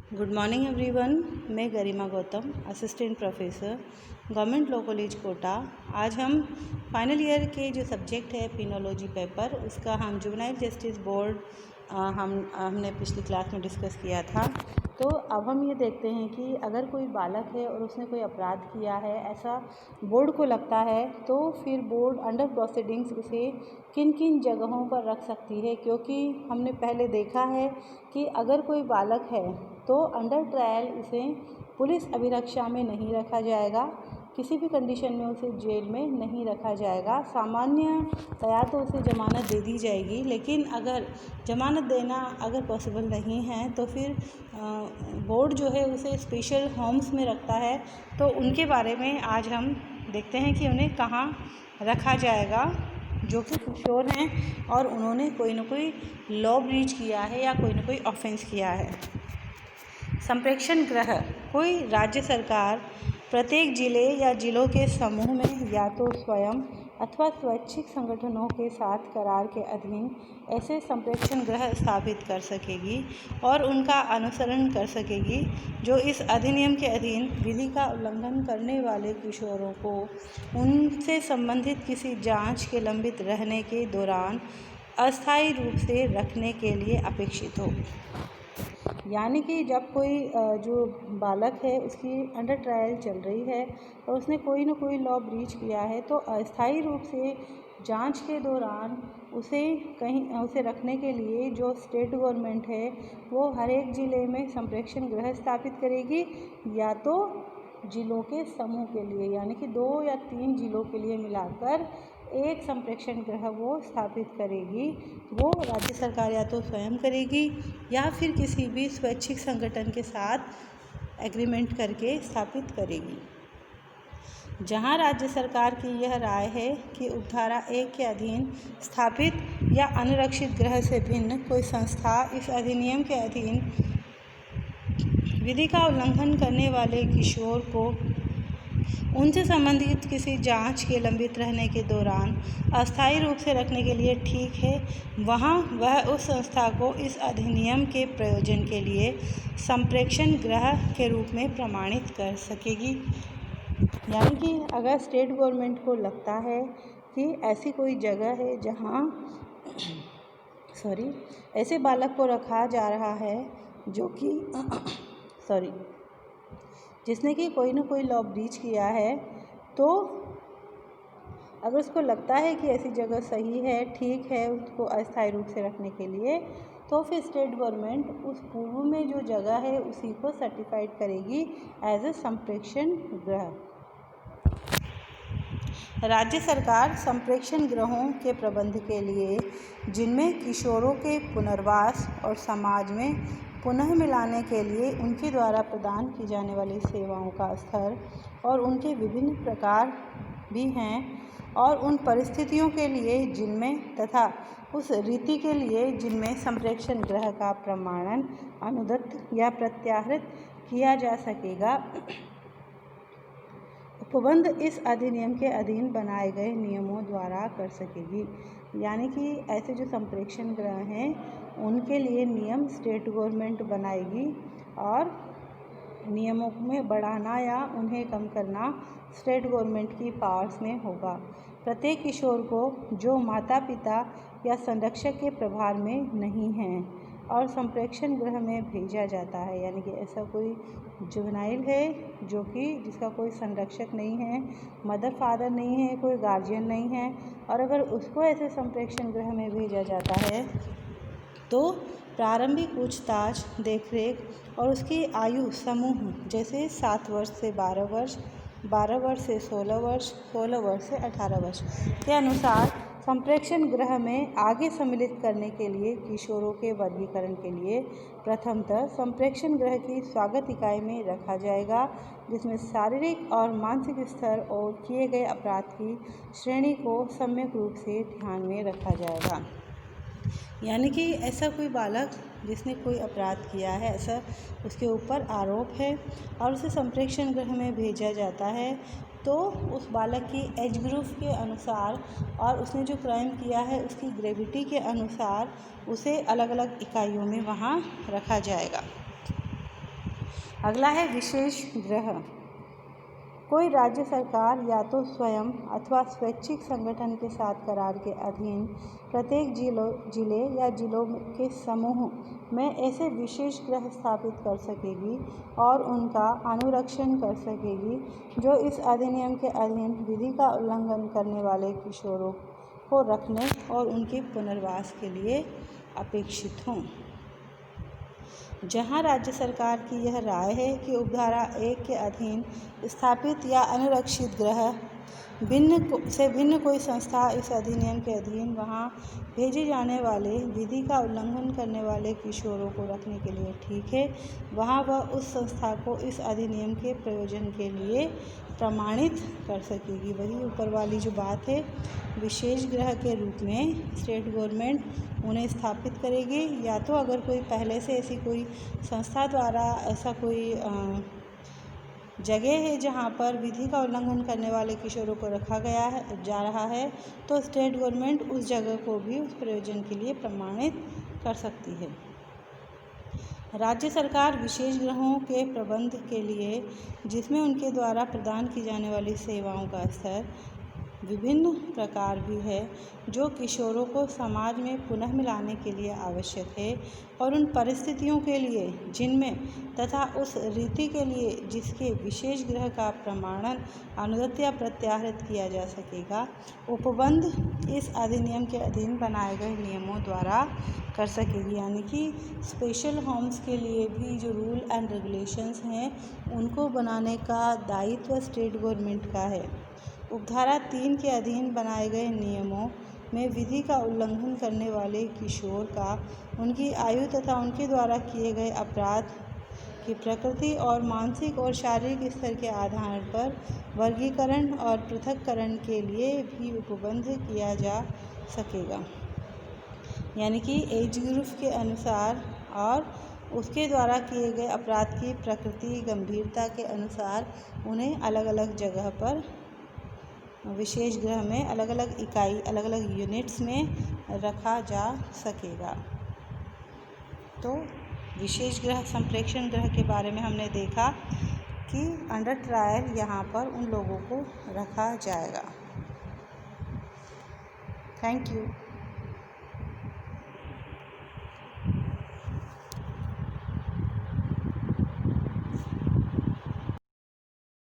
Good morning everyone. मैं Garima Gautam, assistant professor, government law college Kota. आज हम फाइनल ईयर के जो सब्जेक्ट है फिनोलॉजी पेपर, उसका हम जुवेनाइल जस्टिस बोर्ड हमने पिछली क्लास में डिस्कस किया था। तो अब हम ये देखते हैं कि अगर कोई बालक है और उसने कोई अपराध किया है, ऐसा बोर्ड को लगता है, तो फिर बोर्ड अंडर प्रोसीडिंग्स उसे किन किन जगहों पर रख सकती है। क्योंकि हमने पहले देखा है कि अगर कोई बालक है तो अंडर ट्रायल उसे पुलिस अभिरक्षा में नहीं रखा जाएगा, किसी भी कंडीशन में उसे जेल में नहीं रखा जाएगा। सामान्यतया तो उसे ज़मानत दे दी जाएगी, लेकिन अगर ज़मानत देना अगर पॉसिबल नहीं है तो फिर बोर्ड जो है उसे स्पेशल होम्स में रखता है। तो उनके बारे में आज हम देखते हैं कि उन्हें कहाँ रखा जाएगा, जो कि किशोर हैं और उन्होंने कोई ना कोई लॉ ब्रीच किया है या कोई ना कोई ऑफेंस किया है। संप्रेक्षण गृह कोई राज्य सरकार प्रत्येक जिले या जिलों के समूह में या तो स्वयं अथवा स्वैच्छिक संगठनों के साथ करार के अधीन ऐसे संप्रेक्षण गृह स्थापित कर सकेगी और उनका अनुसरण कर सकेगी, जो इस अधिनियम के अधीन विधि का उल्लंघन करने वाले किशोरों को उनसे संबंधित किसी जांच के लंबित रहने के दौरान अस्थायी रूप से रखने के लिए अपेक्षित हो। यानी कि जब कोई जो बालक है उसकी अंडर ट्रायल चल रही है और उसने कोई ना कोई लॉ ब्रीच किया है, तो अस्थायी रूप से जांच के दौरान उसे रखने के लिए जो स्टेट गवर्नमेंट है वो हर एक ज़िले में संप्रेक्षण गृह स्थापित करेगी, या तो जिलों के समूह के लिए, यानी कि 2 या 3 जिलों के लिए मिलाकर एक संप्रेक्षण गृह वो स्थापित करेगी। वो राज्य सरकार या तो स्वयं करेगी या फिर किसी भी स्वैच्छिक संगठन के साथ एग्रीमेंट करके स्थापित करेगी। जहां राज्य सरकार की यह राय है कि उपधारा 1 के अधीन स्थापित या अनुरक्षित गृह से भिन्न कोई संस्था इस अधिनियम के अधीन विधि का उल्लंघन करने वाले किशोर को उनसे संबंधित किसी जांच के लंबित रहने के दौरान अस्थायी रूप से रखने के लिए ठीक है, वहां वह उस संस्था को इस अधिनियम के प्रयोजन के लिए संप्रेक्षण गृह के रूप में प्रमाणित कर सकेगी। यानी कि अगर स्टेट गवर्नमेंट को लगता है कि ऐसी कोई जगह है जहां ऐसे बालक को रखा जा रहा है जो कि जिसने कि कोई ना कोई लॉ ब्रीच किया है, तो अगर उसको लगता है कि ऐसी जगह सही है, ठीक है उसको अस्थायी रूप से रखने के लिए, तो फिर स्टेट गवर्नमेंट उस पूर्व में जो जगह है उसी को सर्टिफाइड करेगी एज ए संप्रेक्षण गृह। राज्य सरकार संप्रेक्षण गृहों के प्रबंध के लिए, जिनमें किशोरों के पुनर्वास और समाज में पुनः मिलाने के लिए उनके द्वारा प्रदान की जाने वाली सेवाओं का स्तर और उनके विभिन्न प्रकार भी हैं, और उन परिस्थितियों के लिए जिनमें तथा उस रीति के लिए जिनमें संप्रेक्षण गृह का प्रमाणन, अनुदत्त या प्रत्याहृत किया जा सकेगा, उपबंध इस अधिनियम के अधीन बनाए गए नियमों द्वारा कर सकेगी। यानी कि ऐसे जो संप्रेक्षण गृह हैं उनके लिए नियम स्टेट गवर्नमेंट बनाएगी और नियमों में बढ़ाना या उन्हें कम करना स्टेट गवर्नमेंट की पावर्स में होगा। प्रत्येक किशोर को जो माता पिता या संरक्षक के प्रभार में नहीं हैं और संप्रेक्षण गृह में भेजा जाता है, यानी कि ऐसा कोई जुवेनाइल है जो कि जिसका कोई संरक्षक नहीं है, मदर फादर नहीं है, कोई गार्जियन नहीं है, और अगर उसको ऐसे संप्रेक्षण गृह में भेजा जाता है तो प्रारंभिक पूछताछ, देखरेख और उसकी आयु समूह जैसे 7 वर्ष से 12 वर्ष, 12 वर्ष से 16 वर्ष, 16 वर्ष से 18 वर्ष के अनुसार संप्रेक्षण गृह में आगे सम्मिलित करने के लिए किशोरों के वर्गीकरण के लिए प्रथमतः संप्रेक्षण गृह की स्वागत इकाई में रखा जाएगा, जिसमें शारीरिक और मानसिक स्तर और किए गए अपराध की श्रेणी को सम्यक रूप से ध्यान में रखा जाएगा। यानी कि ऐसा कोई बालक जिसने कोई अपराध किया है, ऐसा उसके ऊपर आरोप है और उसे संप्रेक्षण गृह में भेजा जाता है, तो उस बालक की एज ग्रुप के अनुसार और उसने जो क्राइम किया है उसकी ग्रेविटी के अनुसार उसे अलग अलग इकाइयों में वहाँ रखा जाएगा। अगला है विशेष गृह। कोई राज्य सरकार या तो स्वयं अथवा स्वैच्छिक संगठन के साथ करार के अधीन प्रत्येक जिले या जिलों के समूह में ऐसे विशेष गृह स्थापित कर सकेगी और उनका अनुरक्षण कर सकेगी जो इस अधिनियम के अधीन विधि का उल्लंघन करने वाले किशोरों को रखने और उनके पुनर्वास के लिए अपेक्षित हों। जहां राज्य सरकार की यह राय है कि उपधारा 1 के अधीन स्थापित या अनुरक्षित गृह भिन्न कोई संस्था इस अधिनियम के अधीन वहां भेजे जाने वाले विधि का उल्लंघन करने वाले किशोरों को रखने के लिए ठीक है, वहां वह उस संस्था को इस अधिनियम के प्रयोजन के लिए प्रमाणित कर सकेगी। वही ऊपर वाली जो बात है, विशेष गृह के रूप में स्टेट गवर्नमेंट उन्हें स्थापित करेगी, या तो अगर कोई पहले से ऐसी कोई संस्था द्वारा ऐसा कोई जगह है जहां पर विधि का उल्लंघन करने वाले किशोरों को रखा जा रहा है, तो स्टेट गवर्नमेंट उस जगह को भी उस प्रयोजन के लिए प्रमाणित कर सकती है। राज्य सरकार विशेष गृहों के प्रबंध के लिए, जिसमें उनके द्वारा प्रदान की जाने वाली सेवाओं का स्तर विभिन्न प्रकार भी है, जो किशोरों को समाज में पुनः मिलाने के लिए आवश्यक है, और उन परिस्थितियों के लिए जिनमें तथा उस रीति के लिए जिसके विशेष गृह का प्रमाणन अनुदत्त या प्रत्याहृत किया जा सकेगा, उपबंध इस अधिनियम के अधीन बनाए गए नियमों द्वारा कर सकेगी। यानी कि स्पेशल होम्स के लिए भी जो रूल एंड रेगुलेशंस हैं, उनको बनाने का दायित्व स्टेट गवर्नमेंट का है। उपधारा 3 के अधीन बनाए गए नियमों में विधि का उल्लंघन करने वाले किशोर का उनकी आयु तथा उनके द्वारा किए गए अपराध की प्रकृति और मानसिक और शारीरिक स्तर के आधार पर वर्गीकरण और पृथक्करण के लिए भी उपबंध किया जा सकेगा। यानी कि एज ग्रुप के अनुसार और उसके द्वारा किए गए अपराध की प्रकृति गंभीरता के अनुसार उन्हें अलग अलग जगह पर विशेष गृह में अलग अलग इकाई अलग अलग यूनिट्स में रखा जा सकेगा। तो विशेष गृह संप्रेक्षण गृह के बारे में हमने देखा कि अंडर ट्रायल यहाँ पर उन लोगों को रखा जाएगा। Thank you.